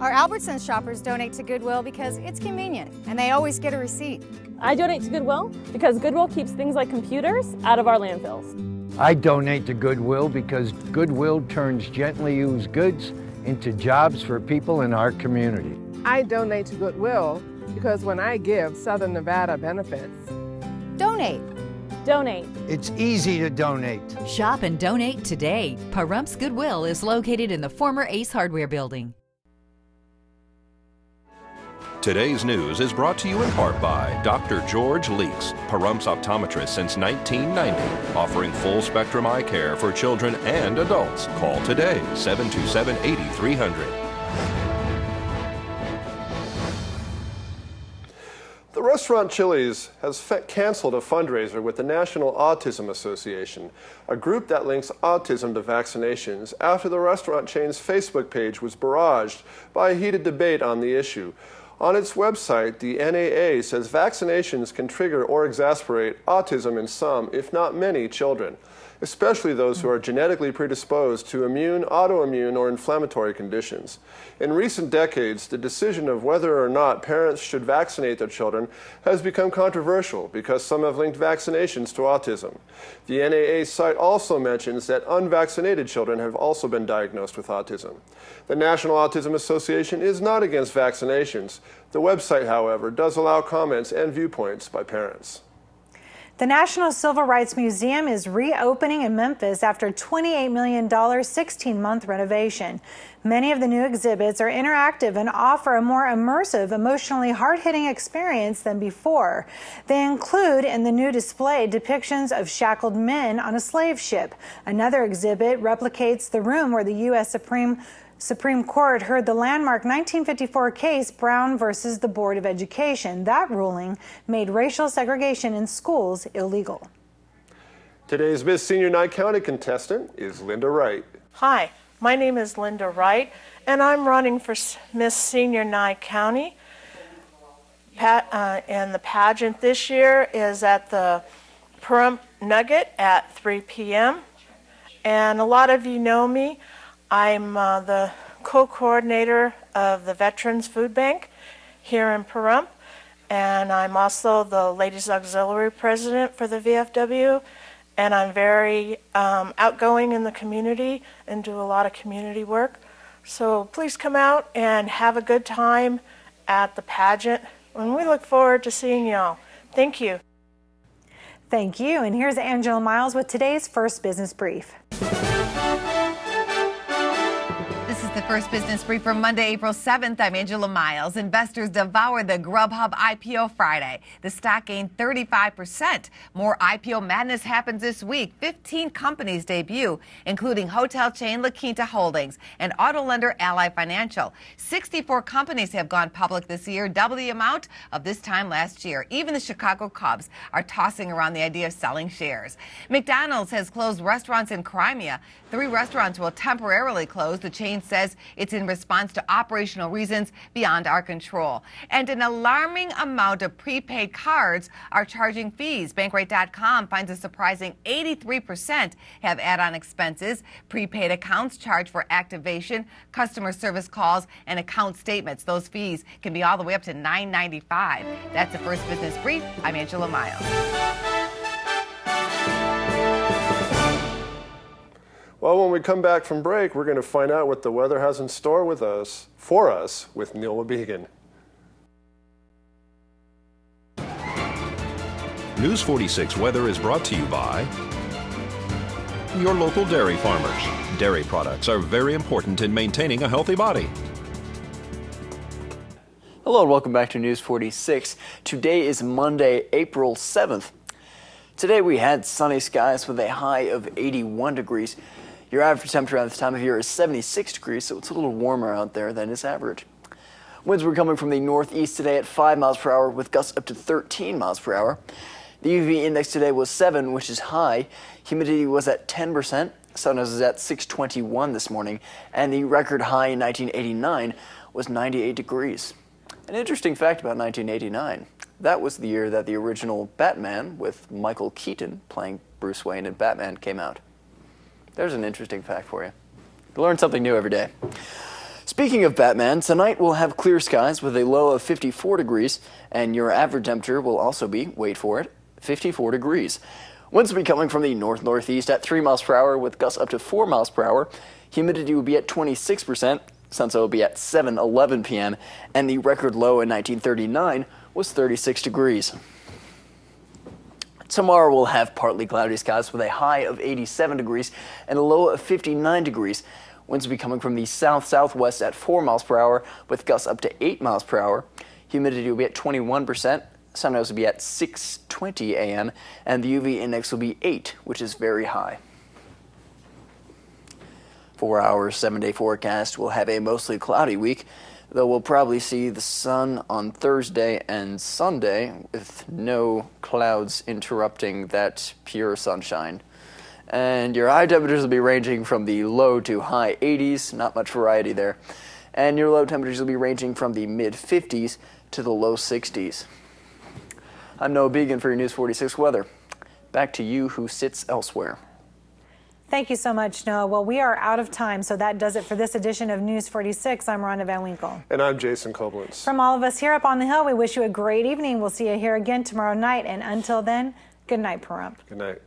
Our Albertsons shoppers donate to Goodwill because it's convenient and they always get a receipt. I donate to Goodwill because Goodwill keeps things like computers out of our landfills. I donate to Goodwill because Goodwill turns gently used goods into jobs for people in our community. I donate to Goodwill because when I give, Southern Nevada benefits. Donate. Donate. It's easy to donate. Shop and donate today. Pahrumps Goodwill is located in the former Ace Hardware building. Today's news is brought to you in part by Dr. George Leeks, Pahrumps optometrist since 1990, offering full-spectrum eye care for children and adults. Call today, 727-8300. The restaurant Chili's has canceled a fundraiser with the National Autism Association, a group that links autism to vaccinations, after the restaurant chain's Facebook page was barraged by a heated debate on the issue. On its website, the NAA says vaccinations can trigger or exacerbate autism in some, if not many, children, especially those who are genetically predisposed to immune, autoimmune, or inflammatory conditions. In recent decades, the decision of whether or not parents should vaccinate their children has become controversial because some have linked vaccinations to autism. The NAA site also mentions that unvaccinated children have also been diagnosed with autism. The National Autism Association is not against vaccinations. The website, however, does allow comments and viewpoints by parents. The National Civil Rights Museum is reopening in Memphis after a $28 million 16-month renovation. Many of the new exhibits are interactive and offer a more immersive, emotionally hard-hitting experience than before. They include, in the new display, depictions of shackled men on a slave ship. Another exhibit replicates the room where the U.S. Supreme Court heard the landmark 1954 case Brown versus the Board of Education. That ruling made racial segregation in schools illegal. Today's Miss Senior Nye County contestant is Linda Wright. Hi, my name is Linda Wright, and I'm running for Miss Senior Nye County. And the pageant this year is at the Pahrump Nugget at 3 p.m. And a lot of you know me. I'm the co-coordinator of the Veterans Food Bank here in Pahrump, and I'm also the Ladies Auxiliary President for the VFW, and I'm very outgoing in the community and do a lot of community work. So please come out and have a good time at the pageant, and we look forward to seeing y'all. Thank you. Thank you, and here's Angela Miles with today's First Business Brief. This is the First Business Brief for Monday, April 7th. I'm Angela Miles. Investors devoured the Grubhub IPO Friday. The stock gained 35%. More IPO madness happens this week. 15 companies debut, including hotel chain La Quinta Holdings and auto lender Ally Financial. 64 companies have gone public this year, double the amount of this time last year. Even the Chicago Cubs are tossing around the idea of selling shares. McDonald's has closed restaurants in Crimea. 3 restaurants will temporarily close. The chain says it's in response to operational reasons beyond our control. And an alarming amount of prepaid cards are charging fees. Bankrate.com finds a surprising 83% have add-on expenses. Prepaid accounts charge for activation, customer service calls, and account statements. Those fees can be all the way up to $9.95. That's the First Business Brief. I'm Angela Miles. Well, when we come back from break, we're going to find out what the weather has in store for us with Neil Began. News 46 weather is brought to you by your local dairy farmers. Dairy products are very important in maintaining a healthy body. Hello and welcome back to News 46. Today is Monday, April 7th. Today we had sunny skies with a high of 81 degrees. Your average temperature at this time of year is 76 degrees, so it's a little warmer out there than is average. Winds were coming from the northeast today at 5 miles per hour with gusts up to 13 miles per hour. The UV index today was 7, which is high. Humidity was at 10%. Sun was at 621 this morning, and the record high in 1989 was 98 degrees. An interesting fact about 1989, that was the year that the original Batman with Michael Keaton playing Bruce Wayne in Batman came out. There's an interesting fact for you. You learn something new every day. Speaking of Batman, tonight we'll have clear skies with a low of 54 degrees, and your average temperature will also be, wait for it, 54 degrees. Winds will be coming from the north-northeast at 3 miles per hour with gusts up to 4 miles per hour. Humidity will be at 26%, sunset will be at 7:11 p.m., and the record low in 1939 was 36 degrees. Tomorrow we'll have partly cloudy skies with a high of 87 degrees and a low of 59 degrees. Winds will be coming from the south-southwest at 4 miles per hour with gusts up to 8 miles per hour. Humidity will be at 21%. Sunrise will be at 6:20 a.m. and the UV index will be 8, which is very high. For our 7-day forecast, we'll have a mostly cloudy week, though we'll probably see the sun on Thursday and Sunday with no clouds interrupting that pure sunshine. And your high temperatures will be ranging from the low to high 80s, not much variety there. And your low temperatures will be ranging from the mid 50s to the low 60s. I'm Noah Began for your News 46 weather. Back to you who sits elsewhere. Thank you so much, Noah. Well, we are out of time, so that does it for this edition of News 46. I'm Rhonda Van Winkle. And I'm Jason Koblenz. From all of us here up on the Hill, we wish you a great evening. We'll see you here again tomorrow night. And until then, good night, Pahrump. Good night.